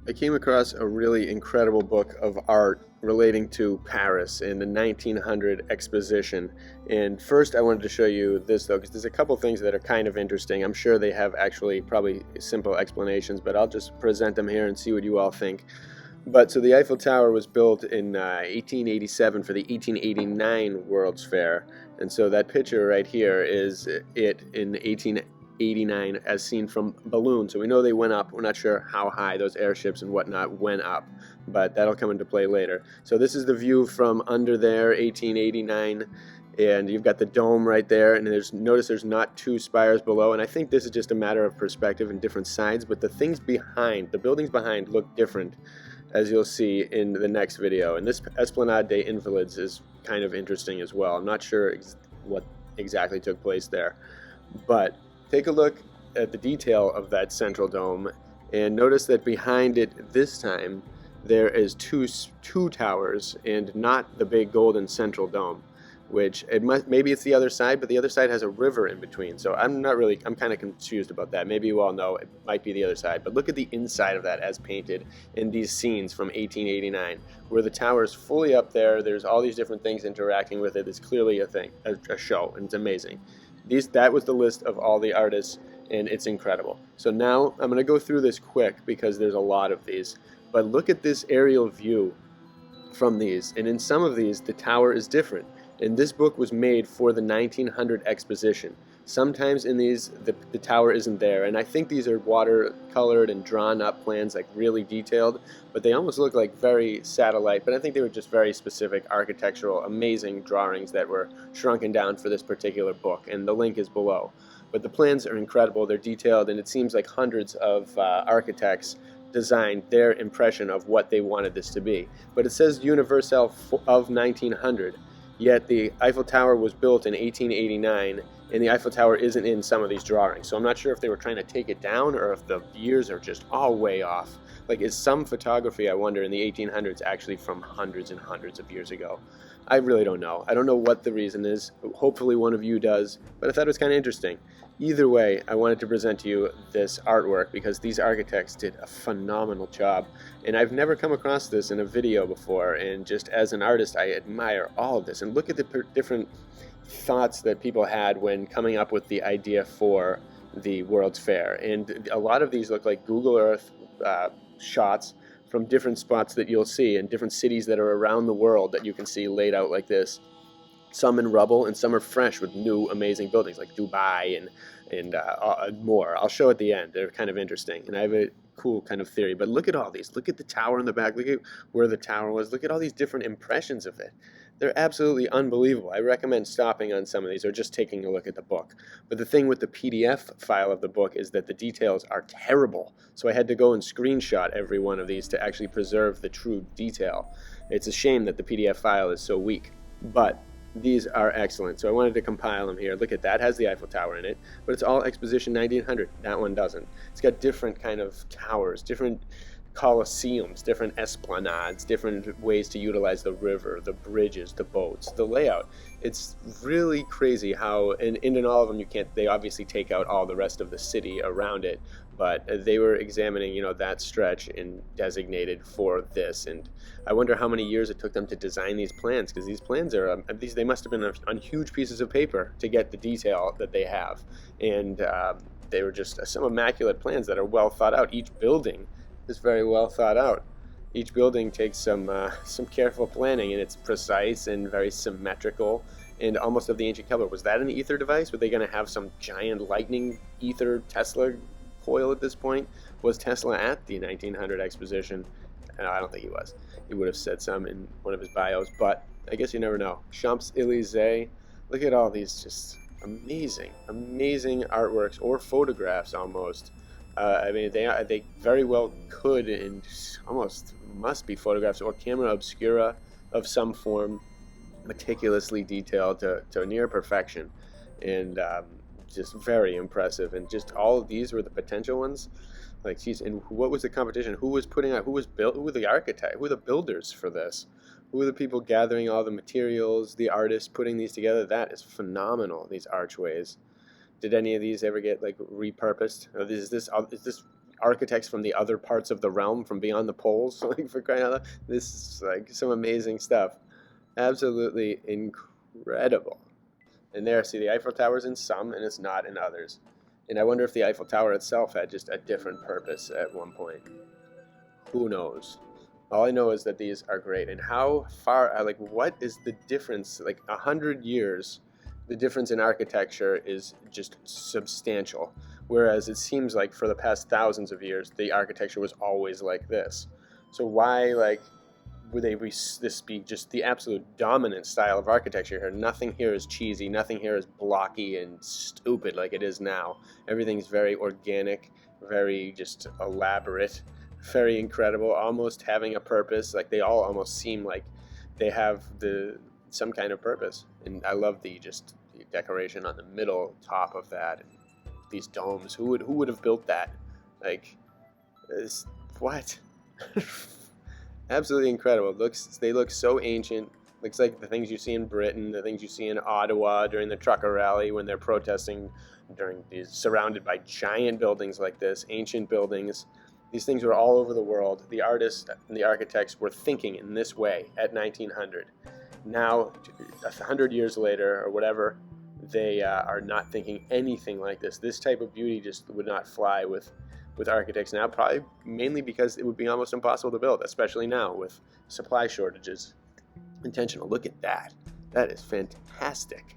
I came across a really incredible book of art relating to Paris in the 1900 exposition. And first I wanted to show you this though, because there's a couple things that are kind of interesting. I'm sure they have actually probably simple explanations, but I'll just present them here and see what you all think. But so the Eiffel Tower was built in 1887 for the 1889 World's Fair. And so that picture right here is it in 1889 as seen from balloons. So we know they went up. We're not sure how high those airships and whatnot went up, but that'll come into play later. So this is the view from under there, 1889. And you've got the dome right there, and notice there's not two spires below, and I think this is just a matter of perspective and different sides, but the things behind, the buildings behind look different, as you'll see in the next video. And this Esplanade des Invalides is kind of interesting as well. I'm not sure what exactly took place there, but take a look at the detail of that central dome, and notice that behind it this time there is two towers and not the big golden central dome, which maybe it's the other side, but the other side has a river in between. So I'm kind of confused about that. Maybe you all know it might be the other side, but look at the inside of that as painted in these scenes from 1889, where the tower is fully up there. There's all these different things interacting with it. It's clearly a show, and it's amazing. That was the list of all the artists, and it's incredible. So now I'm going to go through this quick because there's a lot of these, but look at this aerial view from these, and in some of these the tower is different. And this book was made for the 1900 exposition. Sometimes in these, the tower isn't there, and I think these are watercolored and drawn up plans, like really detailed, but they almost look like very satellite, but I think they were just very specific architectural, amazing drawings that were shrunken down for this particular book, and the link is below. But the plans are incredible, they're detailed, and it seems like hundreds of architects designed their impression of what they wanted this to be. But it says Universal of 1900. Yet the Eiffel Tower was built in 1889, and the Eiffel Tower isn't in some of these drawings. So I'm not sure if they were trying to take it down or if the years are just all way off. Like, is some photography, I wonder, in the 1800s actually from hundreds and hundreds of years ago? I really don't know. I don't know what the reason is. Hopefully one of you does, but I thought it was kind of interesting. Either way, I wanted to present to you this artwork because these architects did a phenomenal job, and I've never come across this in a video before, and just as an artist I admire all of this. And look at the different thoughts that people had when coming up with the idea for the World's Fair, and a lot of these look like Google Earth shots from different spots that you'll see in different cities that are around the world that you can see laid out like this. Some in rubble and some are fresh with new amazing buildings like Dubai and more. I'll show at the end. They're kind of interesting, and I have a cool kind of theory. But look at all these. Look at the tower in the back. Look at where the tower was. Look at all these different impressions of it. They're absolutely unbelievable. I recommend stopping on some of these or just taking a look at the book. But the thing with the PDF file of the book is that the details are terrible. So I had to go and screenshot every one of these to actually preserve the true detail. It's a shame that the PDF file is so weak. But these are excellent, so I wanted to compile them here. Look at that, has the Eiffel Tower in it, but it's all Exposition 1900. That one doesn't. It's got different kind of towers, different colosseums, different esplanades, different ways to utilize the river, the bridges, the boats, the layout. It's really crazy how, and in all of them they obviously take out all the rest of the city around it, but they were examining, that stretch and designated for this. And I wonder how many years it took them to design these plans, because these plans are, they must have been on huge pieces of paper to get the detail that they have. And they were just some immaculate plans that are well thought out. Each building is very well thought out. Each building takes some careful planning, and it's precise and very symmetrical and almost of the ancient caliber. Was that an ether device? Were they going to have some giant lightning ether Tesla coil at this point? Was Tesla at the 1900 exposition? No, I don't think he was. He would have said some in one of his bios, but I guess you never know. Champs-Élysées. Look at all these just amazing artworks, or photographs almost. They very well could and almost must be photographs or camera obscura of some form, meticulously detailed to near perfection, and just very impressive. And just all of these were the potential ones. Like, geez, and what was the competition? Who was putting out? Who were the architects? Who were the builders for this? Who were the people gathering all the materials? The artists putting these together? That is phenomenal. These archways. Did any of these ever get repurposed? Or is this architects from the other parts of the realm, from beyond the poles. Like, for crying out loud, this is like some amazing stuff. Absolutely incredible. And there, see, the Eiffel Tower's in some, and it's not in others. And I wonder if the Eiffel Tower itself had just a different purpose at one point. Who knows? All I know is that these are great. And how far, like, what is the difference? Like, 100 years, the difference in architecture is just substantial. Whereas it seems like for the past thousands of years, the architecture was always like this. So why, like, would this be just the absolute dominant style of architecture here? Nothing here is cheesy. Nothing here is blocky and stupid like it is now. Everything's very organic, very just elaborate, very incredible, almost having a purpose. Like, they all almost seem like they have some kind of purpose. And I love the decoration on the middle top of that. And these domes. Who would have built that? Like, what? Absolutely incredible. They look so ancient. Looks like the things you see in Britain, the things you see in Ottawa during the trucker rally when they're protesting, during these surrounded by giant buildings like this, ancient buildings. These things were all over the world. The artists and the architects were thinking in this way at 1900. Now, 100 years later or whatever, they are not thinking anything like this. This type of beauty just would not fly with architects now, probably mainly because it would be almost impossible to build, especially now with supply shortages. Intentional. Look at that. That is fantastic.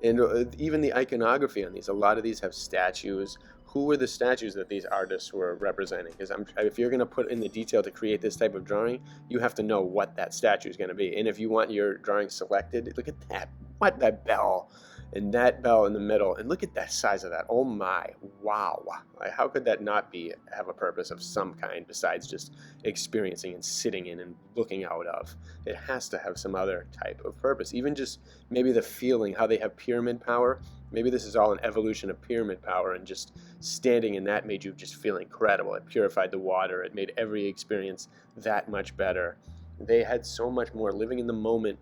And even the iconography on these, a lot of these have statues. Who were the statues that these artists were representing? Because if you're going to put in the detail to create this type of drawing, you have to know what that statue is going to be. And if you want your drawing selected, look at that. What, that bell? And that bell in the middle, and look at that size of that. Oh my, wow. Like, how could that not have a purpose of some kind besides just experiencing and sitting in and looking out of? It has to have some other type of purpose. Even just maybe the feeling, how they have pyramid power. Maybe this is all an evolution of pyramid power, and just standing in that made you just feel incredible. It purified the water. It made every experience that much better. They had so much more living in the moment,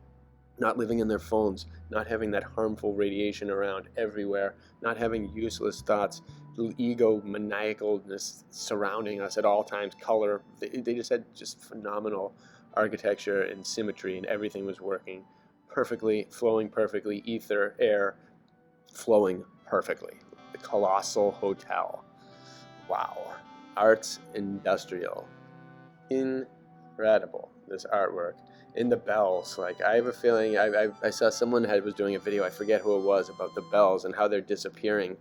not living in their phones, not having that harmful radiation around everywhere, not having useless thoughts, ego maniacalness surrounding us at all times, color. They just had just phenomenal architecture and symmetry, and everything was working perfectly, flowing perfectly, ether, air, flowing perfectly. The Colossal Hotel. Wow. Arts Industrial. Incredible, this artwork. In the bells, like, I have a feeling, I saw someone was doing a video, I forget who it was, about the bells and how they're disappearing,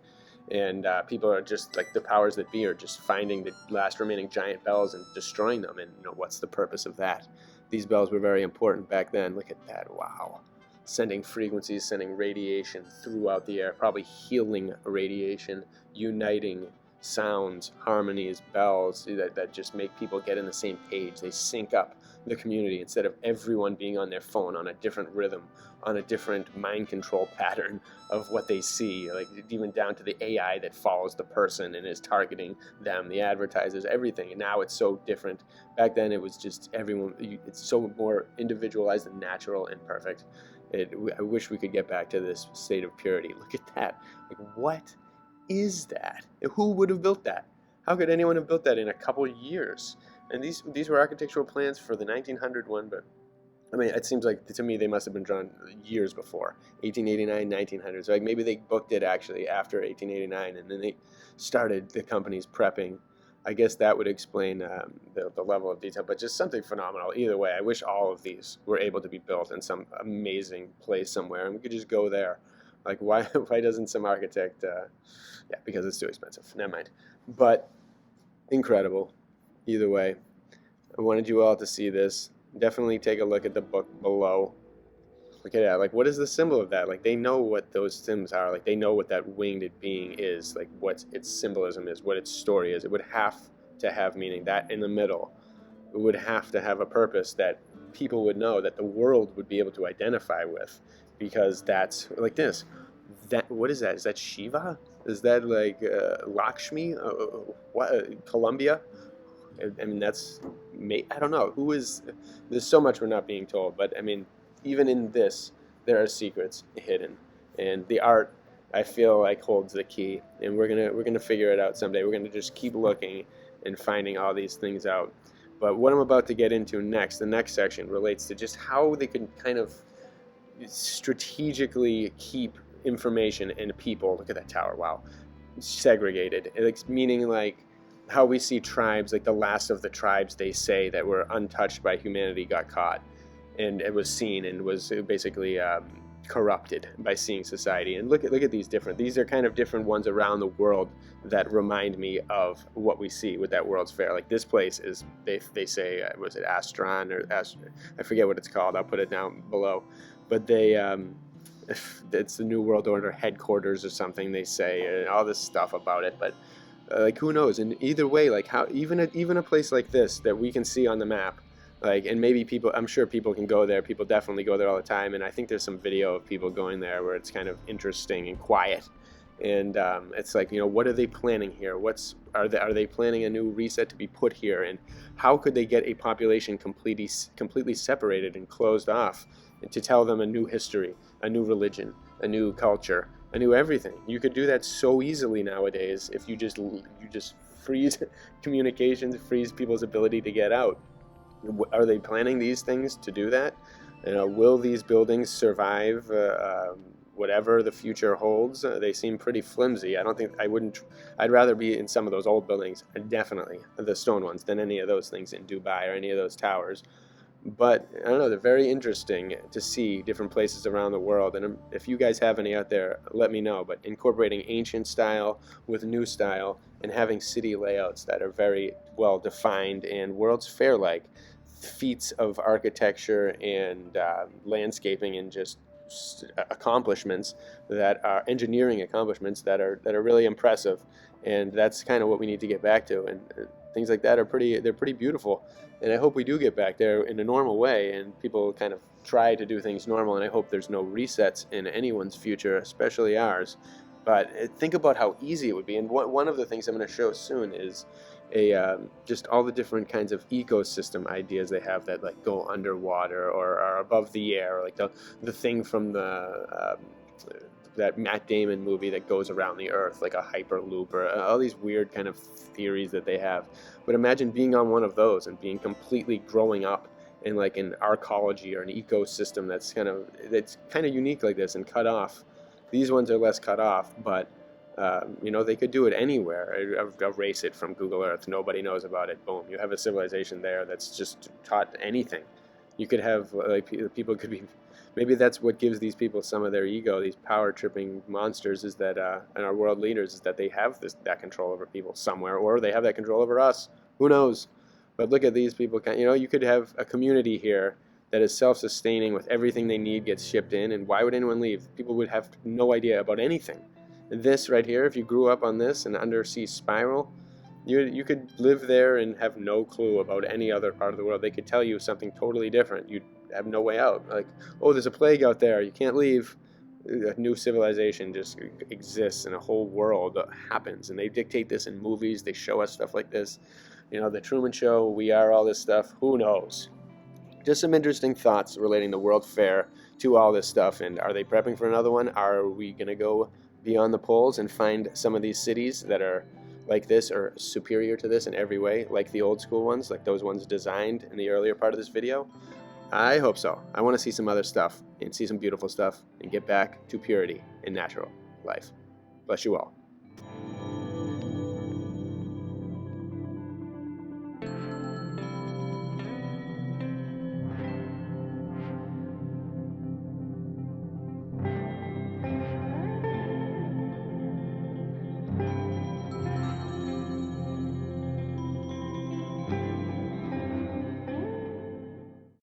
and people are just, like, the powers that be are just finding the last remaining giant bells and destroying them. And what's the purpose of that? These bells were very important back then. Look at that. Wow. Sending frequencies, sending radiation throughout the air, probably healing radiation, uniting sounds, harmonies, bells that just make people get in the same page. They sync up the community instead of everyone being on their phone on a different rhythm, on a different mind control pattern of what they see, like even down to the AI that follows the person and is targeting them, the advertisers, everything. And now it's so different. Back then it was just everyone, it's so more individualized and natural and perfect. I wish we could get back to this state of purity. Look at that. Like, what is that? Who would have built that? How could anyone have built that in a couple years? And these were architectural plans for the 1900 one, but I mean, it seems like to me they must have been drawn years before, 1889, 1900. So like maybe they booked it actually after 1889, and then they started the companies prepping. I guess that would explain the level of detail, but just something phenomenal. Either way, I wish all of these were able to be built in some amazing place somewhere, and we could just go there. Like, why doesn't some architect? Yeah, because it's too expensive. Never mind. But incredible. Either way, I wanted you all to see this. Definitely take a look at the book below. Look at that. Like, what is the symbol of that? Like, they know what those symbols are. Like, they know what that winged being is. Like, what its symbolism is, what its story is. It would have to have meaning. That in the middle, it would have to have a purpose that people would know, that the world would be able to identify with, because that's like this. What is that? Is that Shiva? Is that like Lakshmi? What? Columbia? I mean, I don't know. There's so much we're not being told, but I mean, even in this, there are secrets hidden. And the art I feel like holds the key, and we're gonna figure it out someday. We're gonna just keep looking and finding all these things out. But what I'm about to get into next, the next section, relates to just how they can kind of strategically keep information and people. Look at that tower! Wow, segregated. It's meaning like how we see tribes, like the last of the tribes they say that were untouched by humanity got caught, and it was seen and was basically corrupted by seeing society. And look at these different. These are kind of different ones around the world that remind me of what we see with that World's Fair. Like this place is, they say, was it Astron or I forget what it's called. I'll put it down below. But they it's the New World Order headquarters or something, they say, and all this stuff about it. But like, who knows? And either way, like how even a place like this that we can see on the map, like, and maybe people, I'm sure people can go there. People definitely go there all the time, and I think there's some video of people going there where it's kind of interesting and quiet. And it's like, what are they planning here? Are they planning a new reset to be put here? And how could they get a population completely separated and closed off, and to tell them a new history, a new religion, a new culture, a new everything? You could do that so easily nowadays if you just freeze communications, freeze people's ability to get out. Are they planning these things to do that? Will these buildings survive whatever the future holds? They seem pretty flimsy. I'd rather be in some of those old buildings, definitely the stone ones, than any of those things in Dubai or any of those towers. But I don't know, they're very interesting to see different places around the world. And if you guys have any out there, let me know. But incorporating ancient style with new style and having city layouts that are very well defined and World's Fair-like feats of architecture and landscaping, and just accomplishments that are engineering accomplishments that are really impressive. And that's kind of what we need to get back to. And things like that are pretty beautiful. And I hope we do get back there in a normal way, and people kind of try to do things normal. And I hope there's no resets in anyone's future, especially ours. But think about how easy it would be. And one of the things I'm going to show soon is just all the different kinds of ecosystem ideas they have that like go underwater or are above the air, like the thing from that Matt Damon movie that goes around the Earth, like a hyperloop, or all these weird kind of theories that they have. But imagine being on one of those and being completely growing up in like an arcology or an ecosystem that's kind of unique like this and cut off. These ones are less cut off, but they could do it anywhere. Erase it from Google Earth. Nobody knows about it. Boom. You have a civilization there that's just taught anything. You could have, like, people could be, maybe that's what gives these people some of their ego, these power-tripping monsters, is that, and our world leaders, is that they have that control over people somewhere, or they have that control over us. Who knows? But look at these people. You could have a community here that is self-sustaining with everything they need gets shipped in, and why would anyone leave? People would have no idea about anything. This right here, if you grew up on this, an undersea spiral, you could live there and have no clue about any other part of the world. They could tell you something totally different. You'd have no way out. Like, oh, there's a plague out there. You can't leave. A new civilization just exists, and a whole world happens. And they dictate this in movies. They show us stuff like this. The Truman Show, We Are, all this stuff. Who knows? Just some interesting thoughts relating the World Fair to all this stuff. And are they prepping for another one? Are we going to go beyond the poles and find some of these cities that are like this or superior to this in every way, like the old school ones, like those ones designed in the earlier part of this video? I hope so. I want to see some other stuff and see some beautiful stuff and get back to purity in natural life. Bless you all.